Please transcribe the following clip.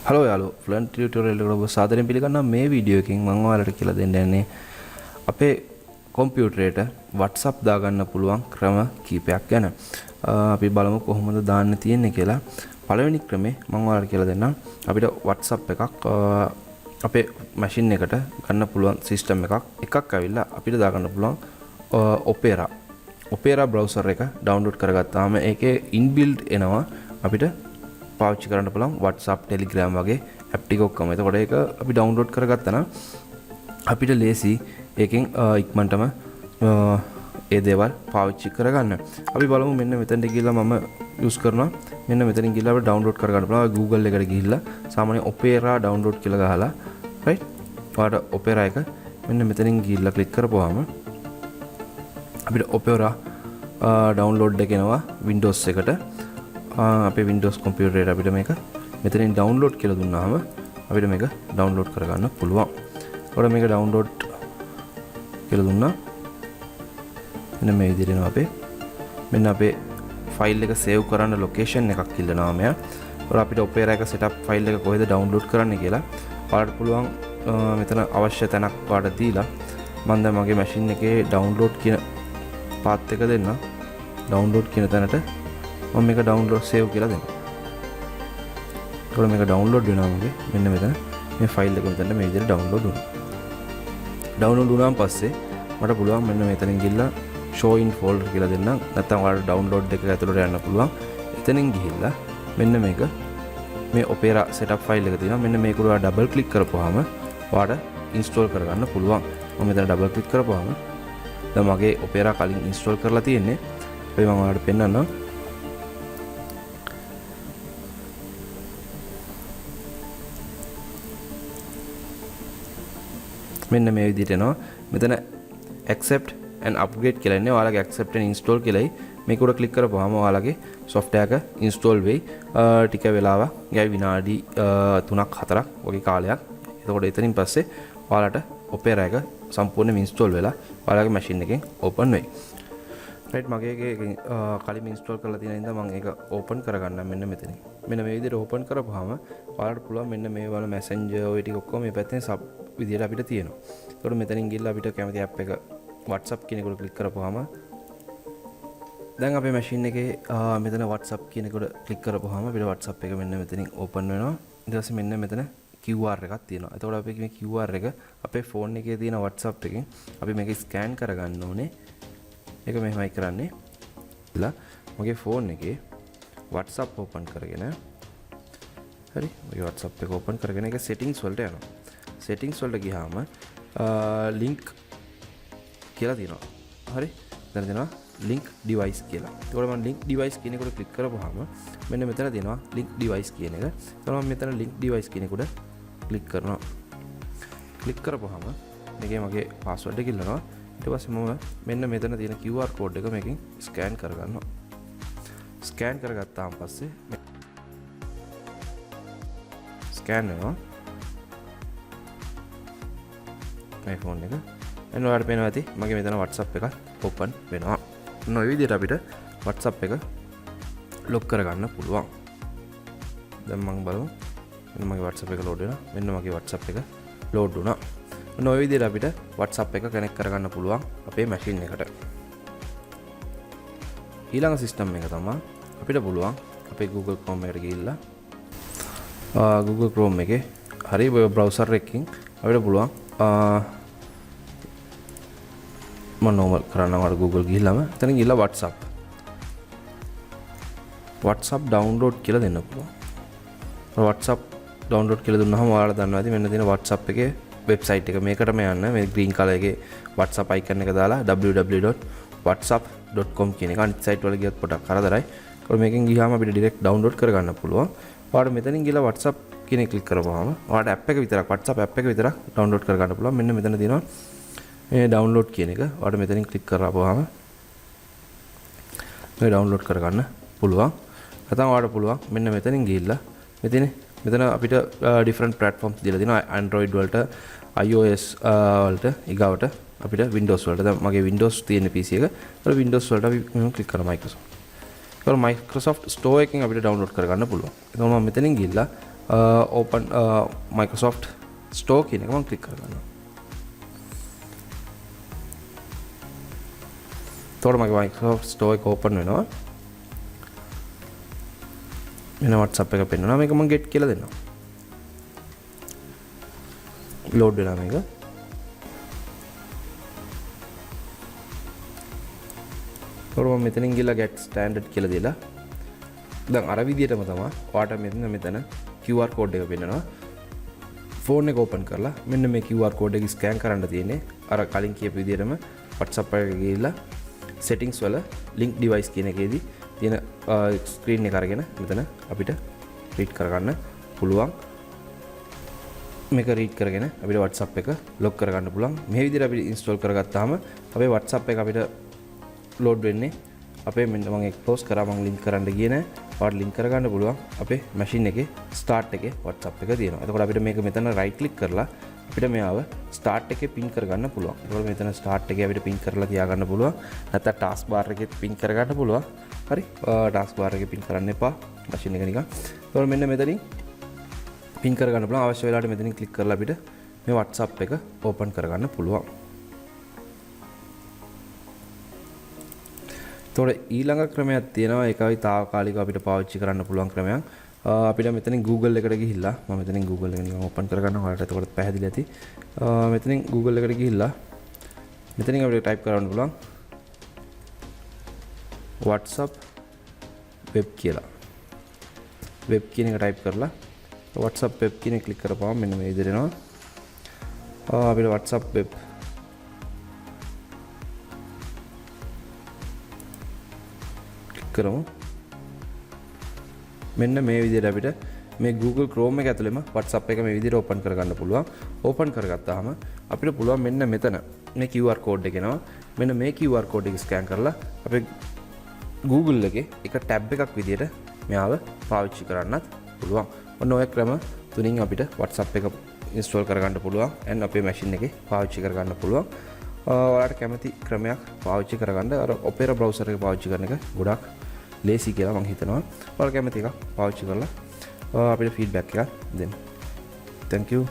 Hello යාලු ෆ්ලර්න් tutorial එකට ඔබ සාදරයෙන් පිළිගන්නවා. මේ වීඩියෝ එකෙන් මම ඔයාලට කියලා දෙන්න යන්නේ අපේ කම්පියුටරේට WhatsApp දාගන්න පුළුවන් ක්‍රම කීපයක් ගැන. අපි බලමු කොහොමද දාන්න තියෙන්නේ කියලා. පළවෙනි ක්‍රමේ මම ඔයාලට කියලා දෙන්නම්. අපිට WhatsApp එකක් අපේ මැෂින් එකට ගන්න පුළුවන් සිස්ටම් එකක් ඇවිල්ලා අපිට දාගන්න පුළුවන් Opera browser එක download කරගත්තාම ඒකේ inbuilt එනවා අපිට පාවිච්චි කරන්න පුළුවන් WhatsApp Telegram වගේ ඇප් ටික ඔක්කොම. එතකොට ඒක අපි ඩවුන්ලෝඩ් කරගත්තා නම් අපිට ලේසි ඒකෙන් ඉක්මනටම ඒ දේවල් පාවිච්චි කරගන්න. අපි බලමු මෙන්න මෙතනට ගිහිල්ලා මම යූස් කරනවා. මෙන්න මෙතනින් ගිහිල්ලා අපිට ඩවුන්ලෝඩ් කරගන්න පුළුවන්. Google එකට ගිහිල්ලා සාමාන්‍ය Opera download කියලා ගහලා right ඔයාලට Opera එක මෙන්න මෙතනින් ගිහිල්ලා ක්ලික් කරපුවාම අපිට Opera download එක එනවා Windows එකට. අපේ Windows computer එකට අපිට මේක මෙතනින් download කියලා දුන්නාම අපිට මේක download කරගන්න පුළුවන්. ඔයාලා මේක download කියලා දුන්නා. මෙන්න මේ විදිහට එනවා මෙන්න අපේ file එක save කරන්න location එකක් ඉල්ලනවා මෙයා. ඔයාලා අපිට Opera එක setup file එක කොහෙද download කරන්න කියලා ඔයාලට පුළුවන් මෙතන අවශ්‍ය තැනක් ඔයාලට දීලා මම දැන් මගේ machine එකේ download කියන path එක දෙන්න. download කියන තැනට මම මේක download save කියලා දෙනවා. ඒකෝ මේක download වෙනවා මගේ. මෙන්න මෙතන මේ ෆයිල් එක මෙතන මේ විදිහට download වුණා. download වුණාන් පස්සේ මට පුළුවන් මෙන්න මෙතනින් ගිහලා show in folder කියලා දෙන්නම්. නැත්නම් ඔයාලට download එක ඇතුළට යන්න පුළුවන්. එතනින් ගිහිල්ලා මෙන්න මේක මේ Opera setup file එක තියෙනවා. මෙන්න මේක ඔයාලා double click කරපුවාම ඔයාලට install කරගන්න පුළුවන්. මම මෙතන double click කරපුවාම දැන් මගේ Opera කලින් install කරලා තියෙන්නේ. අපි මම ඔයාලට පෙන්නන්නම්. මෙන්න මේ විදිහට එනවා. මෙතන accept and upgrade කියලා ඉන්නේ. ඔයාලගේ accept and install කියලායි මේක උඩ click කරපුවාම ඔයාලගේ software එක install වෙයි. ටික වෙලාවක් ගියයි විනාඩි 3ක් 4ක් වගේ කාලයක්. එතකොට එතනින් පස්සේ ඔයාලට Opera එක සම්පූර්ණයෙන්ම install වෙලා ඔයාලගේ machine එකෙන් open වෙයි. right මගේ එකේ කලින් install කරලා තියෙන ඉඳන් මම ඒක open කරගන්නම් මෙන්න මෙතනින්. මෙන්න මේ විදිහට open කරපුවාම ඔයාලට පුළුවන් මෙන්න මේ වල messenger ඔය ටික ඔක්කොම මේ පැත්තෙන් sub විදිහට අපිට තියෙනවා. ඒකට මෙතනින් ගිහලා අපිට කැමති app එක WhatsApp කියන එකට ක්ලික් කරපුවාම දැන් අපේ machine එකේ මෙතන WhatsApp කියන එකට ක්ලික් කරපුවාම අපිට WhatsApp එක මෙන්න මෙතනින් open වෙනවා. ඊට පස්සේ මෙන්න මෙතන QR එකක් තියෙනවා. එතකොට අපි මේ QR එක අපේ phone එකේ තියෙන WhatsApp එකෙන් අපි මේක scan කරගන්න ඕනේ. ඒක මෙහෙමයි කරන්නේ. ඉතින් මගේ phone එකේ WhatsApp open කරගෙන හරි මගේ WhatsApp එක open කරගෙන ඒක settings වලට යනවා. settings වලට ගියාම link කියලා තියෙනවා. හරි දැන් දෙනවා link device කියලා. ඒකට මම link device කියන එකට ක්ලික් කරපුවාම මෙන්න මෙතන දෙනවා link device කියන එක. ඒකට මම මෙතන link device කියන එකට ක්ලික් කරනවා. ක්ලික් කරපුවාම මේකේ මගේ password එක ඉල්ලනවා. ඊට පස්සේ මම මෙන්න මෙතන තියෙන QR code එක මේකෙන් scan කරගන්නවා. scan කරගත්තාන් පස්සේ scan වෙනවා මේ phone එක. එන්න ඔයාලට පේනවා ඇති මගේ මෙතන WhatsApp එක open වෙනවා. ඔන්න ඔය විදිහට අපිට WhatsApp එක lock කරගන්න පුළුවන්. දැන් මම බලමු. මෙන්න මගේ WhatsApp එක load වෙනවා. මෙන්න මගේ WhatsApp එක load වුණා. ඔන්න ඔය විදිහට අපිට WhatsApp එක connect කරගන්න පුළුවන් අපේ machine එකට. ඊළඟ system එක තමයි අපිට පුළුවන් අපේ Google Chrome එකට ගිහිල්ලා Google Chrome එකේ හරි browser එකකින් අපිට පුළුවන් මම normal කරනවා Google ගිහිල්ලාම එතන ගිහිල්ලා WhatsApp download කියලා දෙන්න පුළුවන්. WhatsApp download කියලා දුන්නාම ඔයාලා දන්නවා ඇති මෙන්න තියෙන WhatsApp එකේ website එක මේකටම යන්න මේ green color එකේ WhatsApp icon එක දාලා www.whatsapp.com කියන එක අනිත් site වල ගියත් පොඩක් කරදරයි. ඒකට මේකෙන් ගියාම අපිට direct download කරගන්න පුළුවන්. ඔයාලට මෙතනින් ගිහලා WhatsApp කියන එක click කරපුවාම ඔයාලට app එක විතරක් WhatsApp app එක විතරක් download කරගන්න පුළුවන්. මෙන්න මෙතන තියෙනවා මේ download කියන එක. ඔයාලට මෙතනින් click කරපුවාම මේ download කරගන්න පුළුවන්. නැත්නම් ඔයාලට පුළුවන් මෙන්න මෙතනින් ගිහිල්ලා මෙතන අපිට different platforms දීලා තිනවා. Android වලට iOS වලට ඊගාවට අපිට Windows වලට. දැන් මගේ Windows තියෙන PC එක. ඒතර Windows වලට අපි මෙහෙම ක්ලික් කරනවා Microsoft. ඒතර Microsoft Store එකෙන් අපිට download කරගන්න පුළුවන්. එතකොට මම මෙතනින් ගිහිල්ලා open Microsoft Store කියන එක මම ක්ලික් කරගන්නවා. එතකොට මගේ Microsoft Store එක open වෙනවා. මෙන්න WhatsApp එක පෙන්වනවා. මේක මම get කියලා දෙනවා. load වෙනවා මේක. එතකොට මම මෙතනින් ගිහලා get standard කියලා දීලා දැන් අර විදියටම තමයි ඔයාලට මෙතන QR code එක පෙන්නනවා. ෆෝන් එක ඕපන් කරලා මෙන්න මේ QR code එක ස්කෑන් කරන්න තියෙන්නේ. අර කලින් කියපු විදියටම WhatsApp එකට ගිහිල්ලා settings වල link device කියන එකේදී තියෙන screen එක අරගෙන මෙතන අපිට read කරගන්න පුළුවන්. මේක read කරගෙන අපිට WhatsApp එක log කරගන්න පුළුවන්. මේ විදිහට අපිට install කරගත්තාම අපේ WhatsApp එක අපිට load වෙන්නේ අපේ මෙන්න මම close කරා මම link කරන්න ගියේ නෑ. ඔයාලට link කරගන්න පුළුවන් අපේ machine එකේ start එකේ WhatsApp එක තියෙනවා. එතකොට අපිට මේක මෙතන right click කරලා අපිට මෙයාව start එකේ pin කරගන්න පුළුවන්. එතකොට මෙතන start එකේ අපිට pin කරලා තියාගන්න පුළුවන්. නැත්නම් task bar එකේ pin කරගන්න පුළුවන්. හරි. task bar එකේ pin කරන්න එපා. machine එක නිකන්. එතකොට මෙන්න මෙතනින් pin කරගන්න පුළුවන්. අවශ්‍ය වෙලාවට මෙතනින් click කරලා අපිට මේ WhatsApp එක open කරගන්න පුළුවන්. එතකොට ඊළඟ ක්‍රමයක් තියෙනවා. ඒකයි తాවකාලිකව අපිට පාවිච්චි කරන්න පුළුවන් ක්‍රමයක්. අපිට මෙතනින් Google එකට ගිහිල්ලා මම මෙතනින් Google එක නිකන් ඕපන් කරගන්නවා. ඔයාලට එතකොට පැහැදිලි ඇති. මෙතනින් Google එකට ගිහිල්ලා මෙතනින් අපිට ටයිප් කරන්න පුළුවන් WhatsApp web කියලා. web කියන එක ටයිප් කරලා WhatsApp web කියන එක ක්ලික් කරපුවම මෙන්න මේ විදිහට එනවා. අපිට WhatsApp web කරමු. මෙන්න මේ විදිහට අපිට මේ Google Chrome එක ඇතුළෙම WhatsApp එක මේ විදිහට open කරගන්න පුළුවන්. open කරගත්තාම අපිට පුළුවන් මෙන්න මෙතන මේ QR code එක එනවා. මෙන්න මේ QR code එක scan කරලා අපේ Google එකේ එක tab එකක් විදිහට මෙයාව පාවිච්චි කරන්නත් පුළුවන්. ඔන්න ඔය ක්‍රම තුنين අපිට WhatsApp එක install කරගන්න පුළුවන් and අපේ machine එකේ පාවිච්චි කරගන්න පුළුවන්. ඔයාලට කැමති ක්‍රමයක් පාවිච්චි කරගන්න අර Opera browser එක පාවිච්චි කරන එක ගොඩක් ලේසි කියලා මම හිතනවා. ඔයාලා කැමති එකක් පාවිච්චි කරලා අපිට feedback එකක් දෙන්න. Thank you.